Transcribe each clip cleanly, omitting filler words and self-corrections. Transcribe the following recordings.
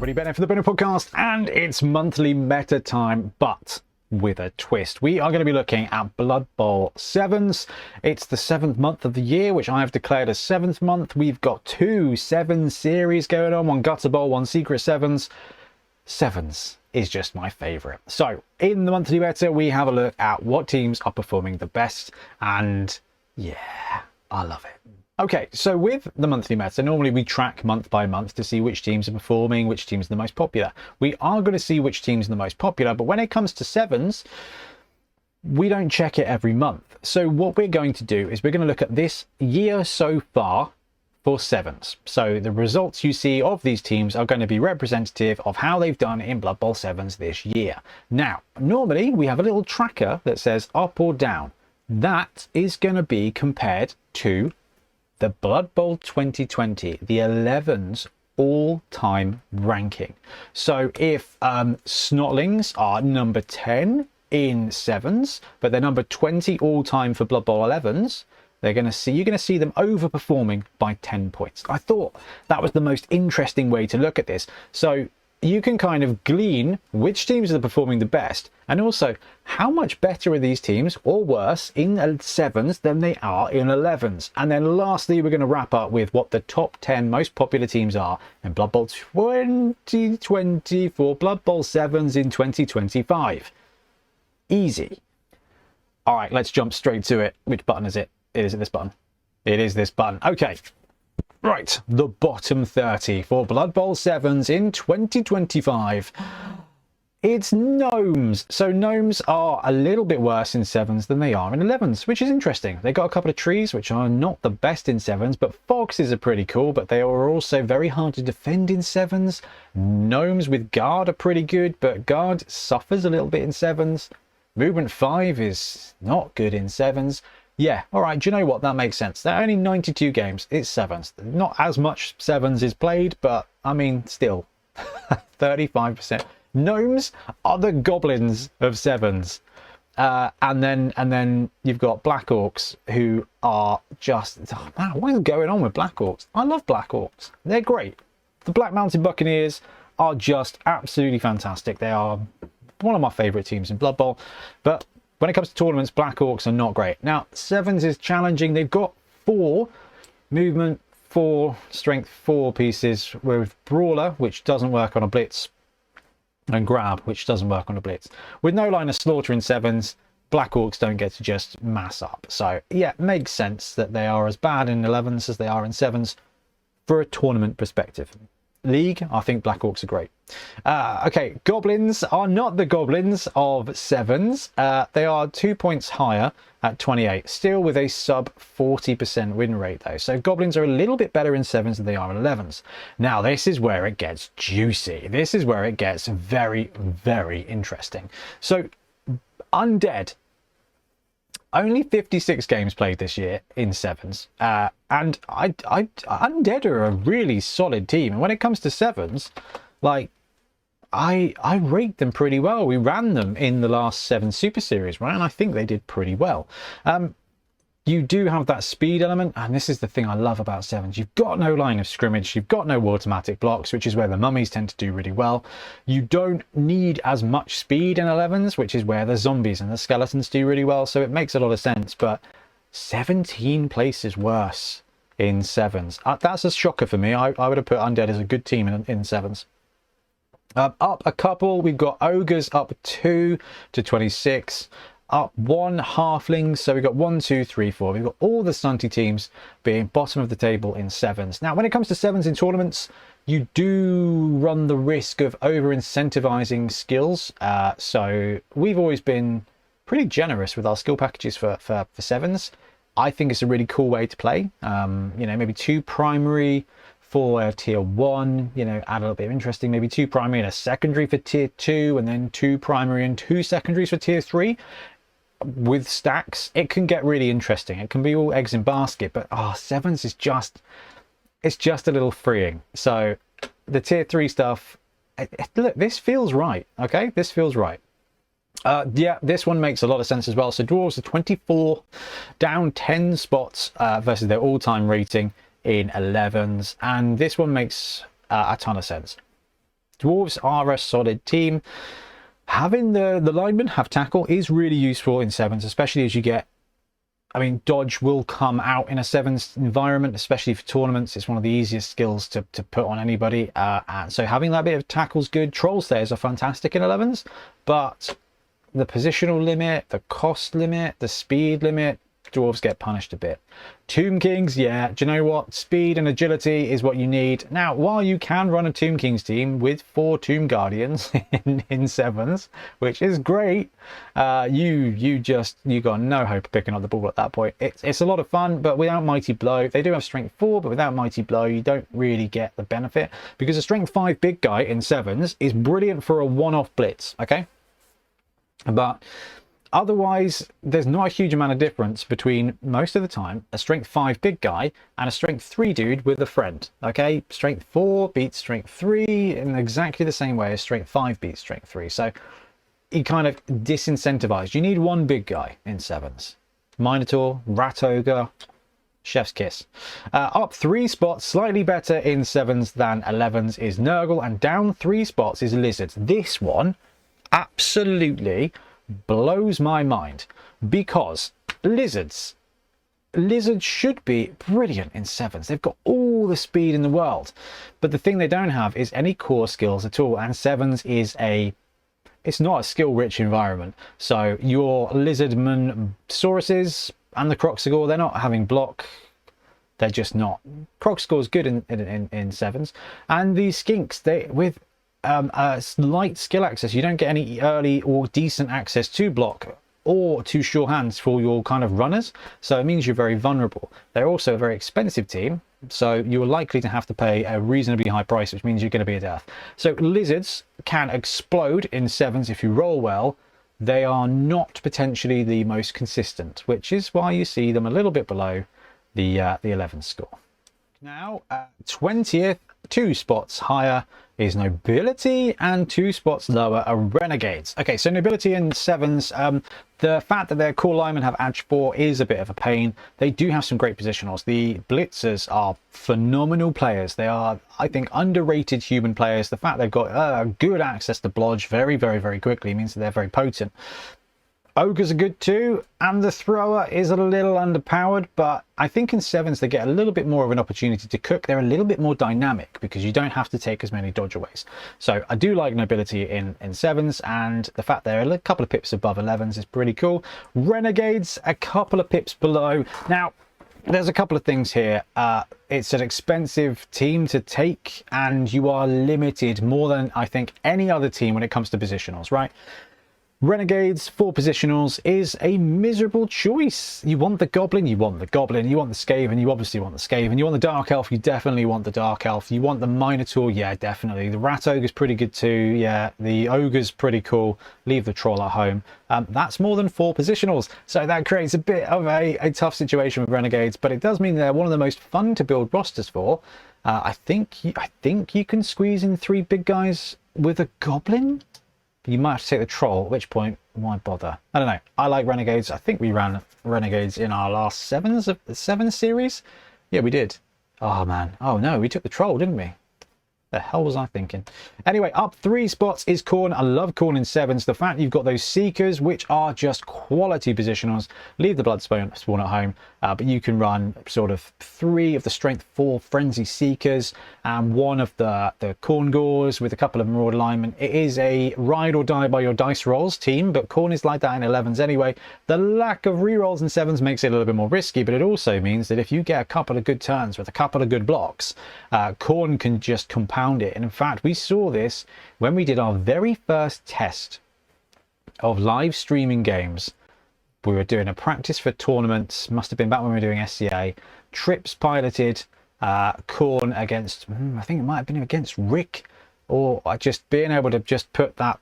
everybody, Ben for the Bonehead podcast, and it's monthly meta time, but with a twist. We are going to be looking at Blood Bowl 7s. It's the 7th month of the year, which I have declared as 7th month. We've got 2 7 series going on, one Gutter Bowl, one Secret 7s. 7s is just my favourite. So, in the monthly meta, we have a look at what teams are performing the best, and yeah, I love it. Okay, so with the monthly meta, normally we track month by month to see which teams are performing, which teams are the most popular. We are going to see which teams are the most popular, but when it comes to 7s, we don't check it every month. So what we're going to do is we're going to look at this year so far for 7s. So the results you see of these teams are going to be representative of how they've done in Blood Bowl 7s this year. Now, normally we have a little tracker that says up or down. That is going to be compared to the Blood Bowl 2020, the 11's all-time ranking. So if Snotlings are number 10 in 7s, but they're number 20 all-time for Blood Bowl 11's, you're going to see them overperforming by 10 points. I thought that was the most interesting way to look at this. So you can kind of glean which teams are performing the best, and also how much better are these teams or worse in 7s than they are in 11s. And then lastly, we're going to wrap up with what the top 10 most popular teams are in Blood Bowl 2020 for Blood Bowl 7s in 2025. Easy. All right, let's jump straight to it. Which button is it? Is it this button? It is this button. Okay. Right, the bottom 30 for Blood Bowl 7s in 2025. It's Gnomes. So Gnomes are a little bit worse in 7s than they are in 11s, which is interesting. They got a couple of trees, which are not the best in 7s, but Foxes are pretty cool, but they are also very hard to defend in 7s. Gnomes with Guard are pretty good, but Guard suffers a little bit in 7s. Movement 5 is not good in 7s. Yeah, all right, do you know what? That makes sense. There are only 92 games. It's 7s. Not as much 7s is played, but I mean, still, 35%. Gnomes are the goblins of 7s. And then you've got Black Orcs, who are just, oh man, what is going on with Black Orcs? I love Black Orcs. They're great. The Black Mountain Buccaneers are just absolutely fantastic. They are one of my favourite teams in Blood Bowl, but when it comes to tournaments, Black Orcs are not great. Now, 7s is challenging. They've got 4 movement, 4 strength, 4 pieces with Brawler, which doesn't work on a Blitz, and Grab, which doesn't work on a Blitz. With no line of slaughter in 7s, Black Orcs don't get to just mass up. So, yeah, it makes sense that they are as bad in 11s as they are in 7s for a tournament perspective. League, I think Black Orcs are great. Okay, Goblins are not the Goblins of 7s. They are 2 points higher at 28, still with a sub 40% win rate though. So Goblins are a little bit better in 7s than they are in 11s. Now this is where it gets juicy. This is where it gets very, very interesting. So Undead, only 56 games played this year in 7s, and Undead are a really solid team. And when it comes to 7s, like I rate them pretty well. We ran them in the last 7 Super Series, right? And I think they did pretty well. You do have that speed element, and this is the thing I love about 7s. You've got no line of scrimmage, you've got no automatic blocks, which is where the mummies tend to do really well. You don't need as much speed in 11s, which is where the zombies and the skeletons do really well, so it makes a lot of sense. But 17 places worse in 7s. That's a shocker for me. I would have put Undead as a good team in 7s. Up a couple, we've got Ogres up 2 to 26. Up 1 halflings, so we've got 1, 2, 3, 4. We've got all the stunty teams being bottom of the table in 7s. Now, when it comes to 7s in tournaments, you do run the risk of over incentivizing skills. So we've always been pretty generous with our skill packages for 7s. I think it's a really cool way to play. You know, maybe 2 primary for tier 1, you know, add a little bit of interesting, maybe 2 primary and a secondary for tier 2, and then 2 primary and 2 secondaries for tier 3. With stacks, it can get really interesting. It can be all eggs in basket, but 7s is just, it's just a little freeing. So the tier 3 stuff, look, this feels right. Okay, this feels right. Yeah, this one makes a lot of sense as well. So dwarves are 24, down 10 spots versus their all-time rating in 11s, and this one makes a ton of sense. Dwarves are a solid team. Having the linemen have tackle is really useful in sevens, especially as you get, I mean, dodge will come out in a sevens environment, especially for tournaments. It's one of the easiest skills to put on anybody. And so having that bit of tackle's good. Troll Slayers are fantastic in 11s, but the positional limit, the cost limit, the speed limit, dwarves get punished a bit. Tomb Kings, yeah, do you know what? Speed and agility is what you need. Now, while you can run a Tomb Kings team with 4 Tomb Guardians in sevens, which is great, you got no hope of picking up the ball at that point. It's a lot of fun, but without Mighty Blow, they do have Strength 4, but without Mighty Blow, you don't really get the benefit, because a Strength 5 big guy in sevens is brilliant for a one-off blitz, okay? But otherwise, there's not a huge amount of difference between, most of the time, a Strength 5 big guy and a Strength 3 dude with a friend, okay? Strength 4 beats Strength 3 in exactly the same way as Strength 5 beats Strength 3. So you kind of disincentivized. You need one big guy in sevens. Minotaur, Rat Ogre, chef's kiss. Up 3 spots, slightly better in sevens than 11s, is Nurgle, and down 3 spots is Lizards. This one absolutely blows my mind, because lizards should be brilliant in sevens. They've got all the speed in the world, but the thing they don't have is any core skills at all, and sevens is it's not a skill rich environment. So your lizardman sauruses and the Croxigore, they're not having block. They're just not. Croxigore is good in sevens, and these skinks, they with light skill access, you don't get any early or decent access to block or to sure hands for your kind of runners, so it means you're very vulnerable. They're also a very expensive team, so you're likely to have to pay a reasonably high price, which means you're going to be a death. So lizards can explode in sevens if you roll well. They are not potentially the most consistent, which is why you see them a little bit below the 11 score. Now 20th, 2 spots higher, is Nobility, and 2 spots lower are Renegades. Okay, so Nobility in sevens, the fact that their core linemen have Edge 4 is a bit of a pain. They do have some great positionals. The Blitzers are phenomenal players. They are, I think, underrated human players. The fact they've got good access to blodge very, very, very quickly means that they're very potent. Ogres are good too, and the thrower is a little underpowered, but I think in sevens they get a little bit more of an opportunity to cook. They're a little bit more dynamic because you don't have to take as many dodgeaways. So I do like Nobility in sevens, and the fact they're a couple of pips above 11s is pretty cool. Renegades, a couple of pips below. Now, there's a couple of things here. It's an expensive team to take, and you are limited more than I think any other team when it comes to positionals, right? Renegades, 4 positionals is a miserable choice. You want the Goblin, you want the Goblin. You want the Skaven, you obviously want the Skaven. You want the Dark Elf, you definitely want the Dark Elf. You want the Minotaur, yeah, definitely. The Rat Ogre's pretty good too, yeah. The Ogre's pretty cool. Leave the Troll at home. That's more than 4 positionals, so that creates a bit of a tough situation with Renegades, but it does mean they're one of the most fun to build rosters for. I think you can squeeze in 3 big guys with a Goblin. You might have to take the Troll, at which point, why bother? I don't know. I like Renegades. I think we ran Renegades in our last sevens series. Yeah, we did. Oh, man. Oh, no, we took the Troll, didn't we? The hell was I thinking? Anyway, up 3 spots is Khorne. I love Khorne in sevens. The fact you've got those Seekers, which are just quality positionals. Leave the Blood spawn at home, but you can run sort of 3 of the Strength 4 Frenzy Seekers and 1 of the Khorne Gores with a couple of Marauder linemen. It is a ride or die by your dice rolls team, but Khorne is like that in 11s anyway. The lack of rerolls in sevens makes it a little bit more risky, but it also means that if you get a couple of good turns with a couple of good blocks, Khorne can just compound it. And in fact, we saw this when we did our very first test of live streaming games. We were doing a practice for tournaments, must have been back when we were doing SCA. Trips piloted Khorne against, I think it might have been against Rick, or just being able to just put that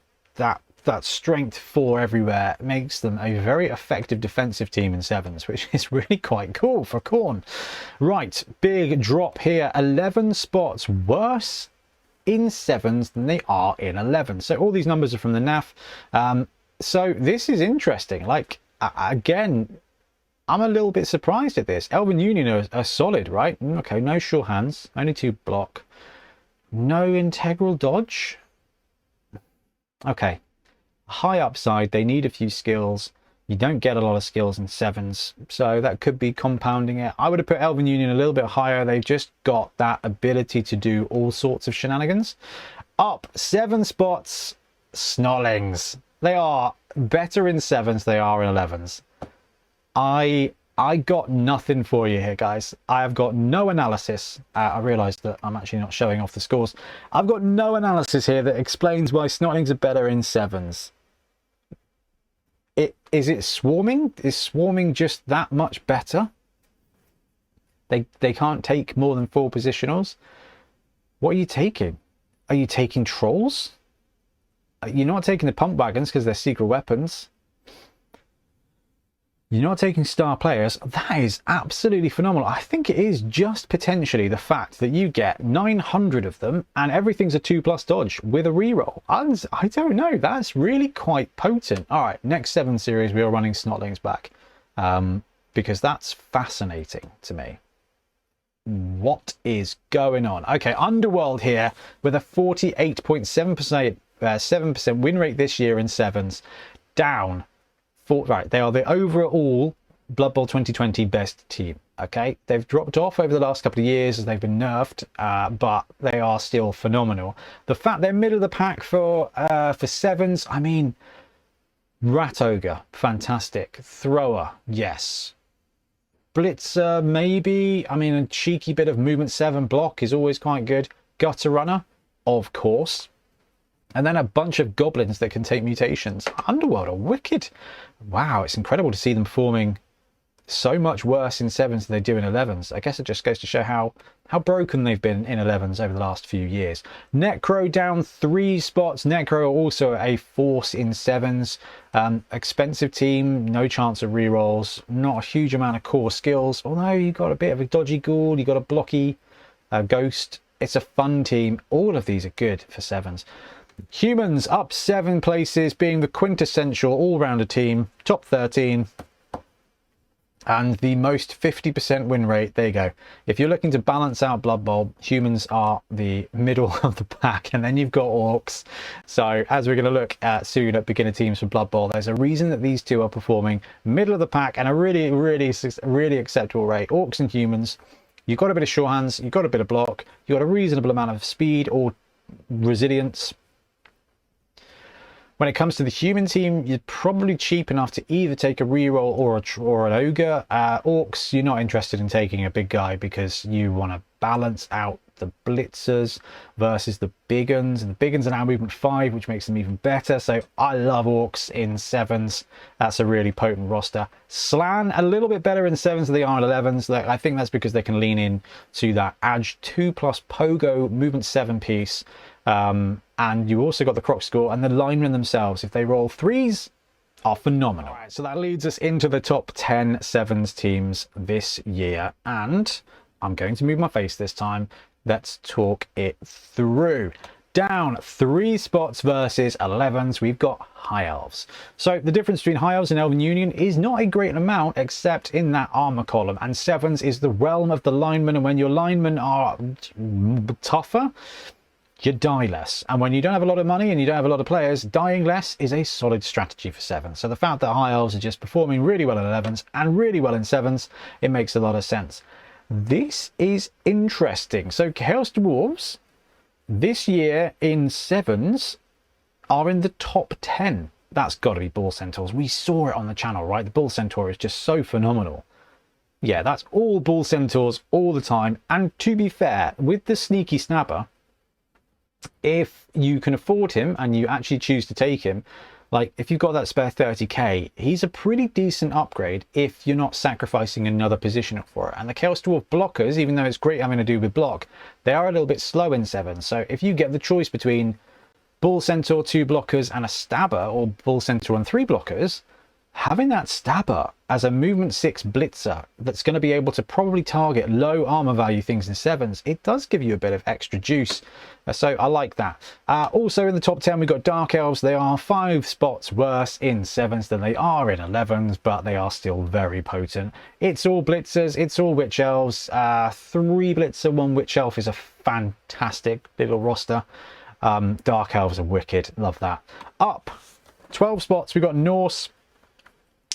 strength 4 everywhere makes them a very effective defensive team in sevens, which is really quite cool for Khorne. Right, big drop here. 11 spots worse in sevens than they are in 11. So all these numbers are from the NAF. So this is interesting. Like, again, I'm a little bit surprised at this. Elven Union are solid, right? Okay, no sure hands, only 2 block, no integral dodge. Okay, high upside, they need a few skills. You don't get a lot of skills in 7s, so that could be compounding it. I would have put Elven Union a little bit higher. They've just got that ability to do all sorts of shenanigans. Up 7 spots, Snotlings. They are better in 7s, they are in 11s. I got nothing for you here, guys. I have got no analysis. I realised that I'm actually not showing off the scores. I've got no analysis here that explains why Snotlings are better in 7s. Is it swarming? Is swarming just that much better? They can't take more than 4 positionals. What are you taking? Are you taking trolls? You're not taking the pump wagons because they're secret weapons. You're not taking star players. That is absolutely phenomenal. I think it is just potentially the fact that you get 900 of them and everything's a 2+ dodge with a reroll. I don't know. That's really quite potent. All right, next 7 series, we are running Snotlings back because that's fascinating to me. What is going on? Okay, Underworld here with a 48.7% 7% win rate this year in 7s, down. Right, they are the overall Blood Bowl 2020 best team. Okay, they've dropped off over the last couple of years as they've been nerfed, but they are still phenomenal. The fact they're middle of the pack for 7s, I mean, Rat Ogre, fantastic. Thrower, yes. Blitzer, maybe. I mean, a cheeky bit of movement 7 block is always quite good. Gutter Runner, of course. And then a bunch of goblins that can take mutations. Underworld are wicked. Wow, it's incredible to see them performing so much worse in 7s than they do in 11s. I guess it just goes to show how broken they've been in 11s over the last few years. Necro down 3 spots. Necro also a force in 7s. Expensive team, no chance of rerolls. Not a huge amount of core skills. Although you've got a bit of a dodgy ghoul, you've got a blocky ghost. It's a fun team. All of these are good for 7s. Humans up 7 places, being the quintessential all-rounder team, top 13, and the most 50% win rate. There you go. If you're looking to balance out Blood Bowl, humans are the middle of the pack, and then you've got orcs. So as we're going to look at soon at beginner teams for Blood Bowl, there's a reason that these two are performing middle of the pack and a really acceptable rate. Orcs and humans, you've got a bit of sure hands, you've got a bit of block, you've got a reasonable amount of speed or resilience. When it comes to the human team, you're probably cheap enough to either take a reroll or an ogre. Orcs, you're not interested in taking a big guy because you want to balance out the blitzers versus the big uns. And the big uns are now movement 5, which makes them even better. So I love orcs in 7s. That's a really potent roster. Slann, a little bit better in 7s than they are in 11s. I think that's because they can lean in to that Edge 2+ Pogo movement 7 piece. And you also got the croc score, and the linemen themselves, if they roll 3s, are phenomenal. All right, so that leads us into the top 10 7s teams this year, and I'm going to move my face this time. Let's talk it through. Down 3 spots versus 11s, we've got High Elves. So the difference between High Elves and Elven Union is not a great amount, except in that armor column, and 7s is the realm of the linemen, and when your linemen are tougher, you die less. And when you don't have a lot of money and you don't have a lot of players, dying less is a solid strategy for 7. So the fact that High Elves are just performing really well in 11s and really well in 7s, it makes a lot of sense. This is interesting. So Chaos Dwarves this year in 7s are in the top 10. That's got to be Bull Centaurs. We saw it on the channel, right? The Bull Centaur is just so phenomenal. Yeah, that's all Bull Centaurs all the time. And to be fair, with the Sneaky Snapper, if you can afford him and you actually choose to take him, like if you've got that spare 30k, he's a pretty decent upgrade if you're not sacrificing another position for it. And the Chaos Dwarf blockers, even though it's great having to do with block, they are a little bit slow in 7. So if you get the choice between Bull Centaur 2 blockers and a Stabber, or Bull Centaur and 3 blockers, having that Stabber as a movement 6 blitzer that's going to be able to probably target low armor value things in 7s, it does give you a bit of extra juice. So I like that. Also in the top 10 we've got Dark Elves. They are 5 spots worse in 7s than they are in 11s, but they are still very potent. It's all blitzers, it's all Witch Elves. 3 blitzer, 1 Witch Elf is a fantastic little roster. Dark Elves are wicked. Love that. Up 12 spots, we've got Norse.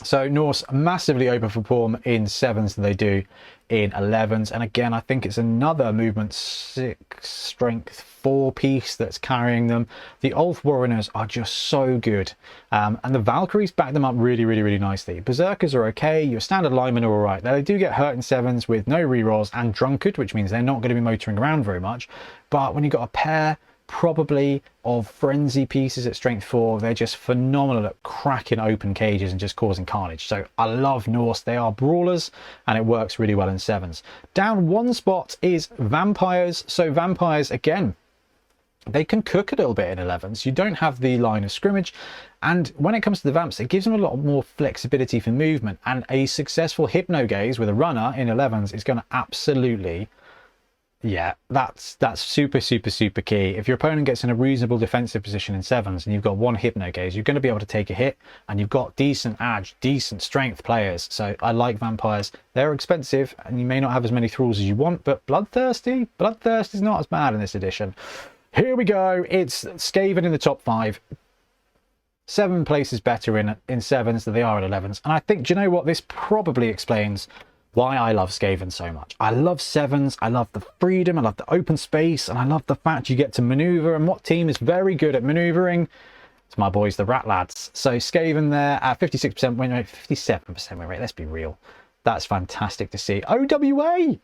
So Norse massively overperform in 7s than they do in 11s. And again, I think it's another movement 6, strength 4 piece that's carrying them. The Ulf Warriors are just so good. And the Valkyries back them up really, really, really nicely. Berserkers are okay. Your standard linemen are all right. Now, they do get hurt in 7s with no rerolls and Drunkard, which means they're not going to be motoring around very much. But when you've got a pair probably of frenzy pieces at strength 4, they're just phenomenal at cracking open cages and just causing carnage. So I love Norse. They are brawlers and it works really well in 7s. Down 1 spot is vampires. So vampires, again, they can cook a little bit in 11s. You don't have the line of scrimmage, and when it comes to the vamps, it gives them a lot more flexibility for movement, and a successful hypno gaze with a runner in 11s is going to absolutely, yeah, that's super key. If your opponent gets in a reasonable defensive position in 7s and you've got 1 hypno gaze, you're going to be able to take a hit, and you've got decent edge, decent strength players. So I like vampires. They're expensive and you may not have as many thralls as you want, but bloodthirsty is not as bad in this edition. Here we go. It's Skaven in the top 5. 7 places better in 7s than they are in 11s. And I think, do you know what? This probably explains why I love Skaven so much. I love 7s. I love the freedom. I love the open space. And I love the fact you get to maneuver. And what team is very good at maneuvering? It's my boys, the Rat Lads. So Skaven there at 56% win rate, 57% win rate. Let's be real. That's fantastic to see. OWA!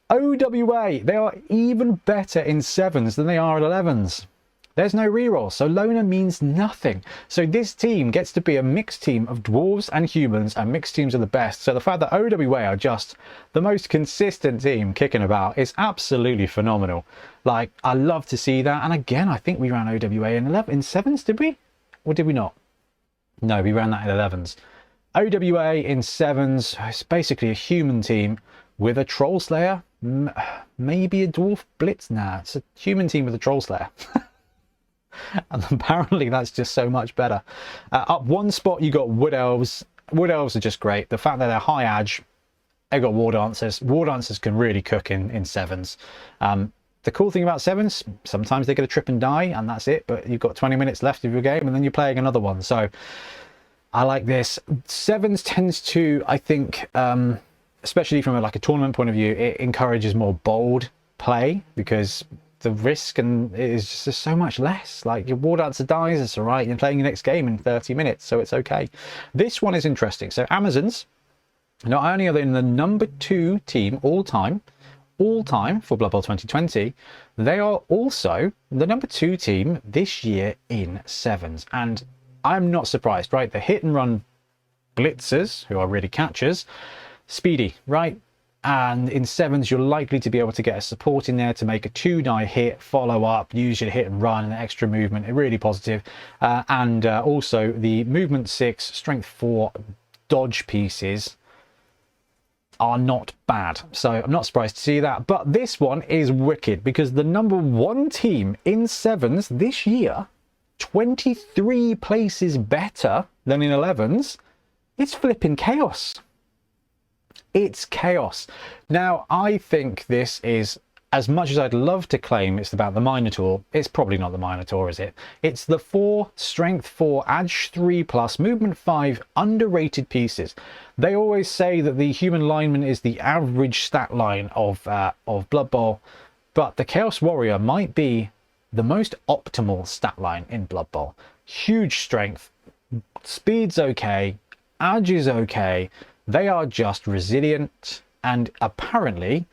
OWA, they are even better in 7s than they are at 11s. There's no reroll, so loner means nothing. So this team gets to be a mixed team of dwarves and humans, and mixed teams are the best. So the fact that OWA are just the most consistent team kicking about is absolutely phenomenal. Like, I love to see that. And again, I think we ran OWA in 7s, did we? Or did we not? No, we ran that in 11s. OWA in 7s, it's basically a human team with a Troll Slayer. Maybe a Dwarf Blitz. Nah, it's a human team with a Troll Slayer. And apparently that's just so much better. Up 1 spot, you got Wood Elves. Wood Elves are just great. The fact that they're high edge, they got War Dancers. War Dancers can really cook in 7s. The cool thing about 7s, sometimes they get a trip and die, and that's it. But you've got 20 minutes left of your game, and then you're playing another one. So I like this. 7s tends to, I think, especially from a tournament point of view, it encourages more bold play because the risk and it is just so much less. Like, your War Dancer dies, it's all right. You're playing your next game in 30 minutes, so it's okay. This one is interesting. So Amazons, not only are they in the number 2 team all time for Blood Bowl 2020, they are also the number 2 team this year in 7s. And I'm not surprised, right? The hit and run blitzers, who are really catchers, speedy, right? And in 7s, you're likely to be able to get a support in there to make a 2-die hit, follow up, use your hit and run, and extra movement. Really positive. And also the movement 6, strength 4 dodge pieces are not bad. So I'm not surprised to see that. But this one is wicked because the number 1 team in 7s this year, 23 places better than in 11s, it's flipping Chaos. It's Chaos. Now, I think this is, as much as I'd love to claim it's about the Minotaur, it's probably not the Minotaur, is it? It's the 4 strength 4 edge 3+ movement 5 underrated pieces. They always say that the human lineman is the average stat line of Blood Bowl, but the Chaos Warrior might be the most optimal stat line in Blood Bowl. Huge strength, speed's okay, edge is okay. They are just resilient and apparently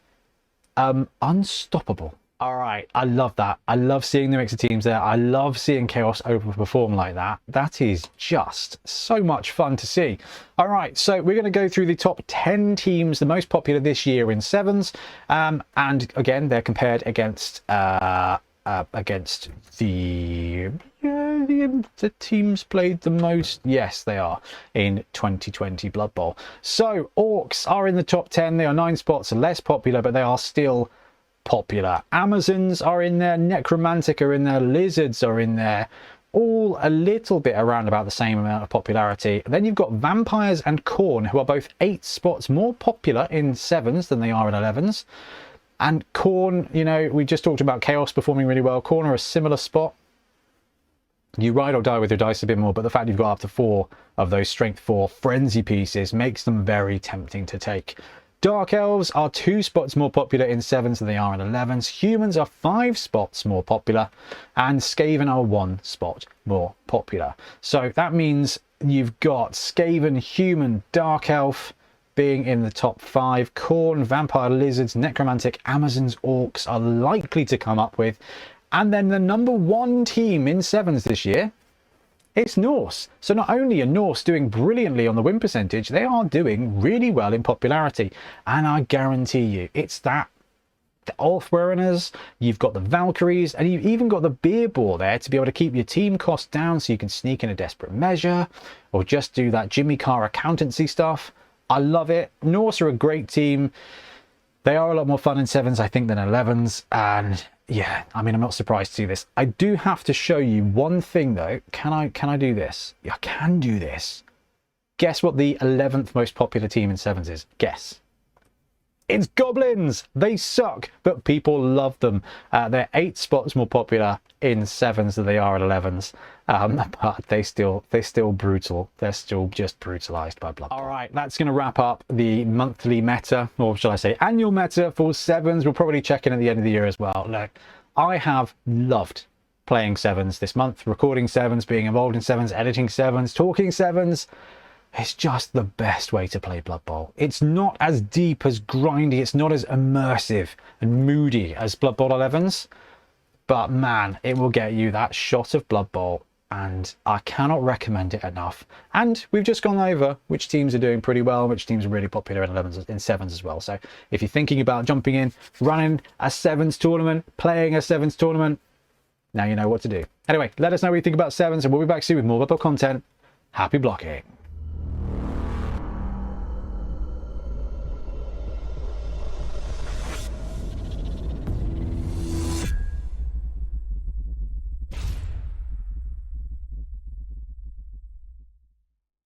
unstoppable. All right, I love that. I love seeing the mix of teams there. I love seeing Chaos overperform like that. That is just so much fun to see. All right, so we're going to go through the top 10 teams, the most popular this year in 7s. And again, they're compared against the teams played the most. Yes, they are in 2020 Blood Bowl. So Orcs are in the top 10. They are 9 spots less popular, but they are still popular. Amazons are in there, Necromantic are in there, Lizards are in there, all a little bit around about the same amount of popularity. Then you've got Vampires and Khorne, who are both 8 spots more popular in 7s than they are in 11s. And Khorne, you know, we just talked about Chaos performing really well. Khorne are a similar spot. You ride or die with your dice a bit more, but the fact you've got up to 4 of those strength 4 frenzy pieces makes them very tempting to take. Dark Elves are 2 spots more popular in 7s than they are in 11s. Humans are 5 spots more popular, and Skaven are 1 spot more popular. So that means you've got Skaven, Human, Dark Elf being in the top 5. Khorne, Vampire, Lizards, Necromantic, Amazons, Orcs are likely to come up with. And then the number 1 team in 7s this year, it's Norse. So not only are Norse doing brilliantly on the win percentage, they are doing really well in popularity. And I guarantee you, it's that the Ulfwereners, you've got the Valkyries, and you've even got the Beer Boar there to be able to keep your team costs down so you can sneak in a desperate measure, or just do that Jimmy Carr accountancy stuff. I love it. Norse are a great team. They are a lot more fun in 7s, I think, than 11s. And yeah, I mean, I'm not surprised to see this. I do have to show you one thing, though. Can I do this? Yeah, I can do this. Guess what the 11th most popular team in 7s is? Guess. It's Goblins! They suck, but people love them. They're 8 spots more popular in 7s than they are at 11s. But they're still brutal. They're still just brutalized by Blood Bowl. All right, that's going to wrap up the monthly meta, or shall I say annual meta for 7s. We'll probably check in at the end of the year as well. Look, I have loved playing 7s this month, recording 7s, being involved in 7s, editing 7s, talking 7s. It's just the best way to play Blood Bowl. It's not as deep, as grindy, it's not as immersive and moody as Blood Bowl 11s. But man, it will get you that shot of Blood Bowl, and I cannot recommend it enough. And we've just gone over which teams are doing pretty well, which teams are really popular in 11s, in 7s as well. So if you're thinking about jumping in, running a 7s tournament, playing a 7s tournament, now you know what to do. Anyway, let us know what you think about 7s, and we'll be back soon with more Blood Bowl content. Happy blocking.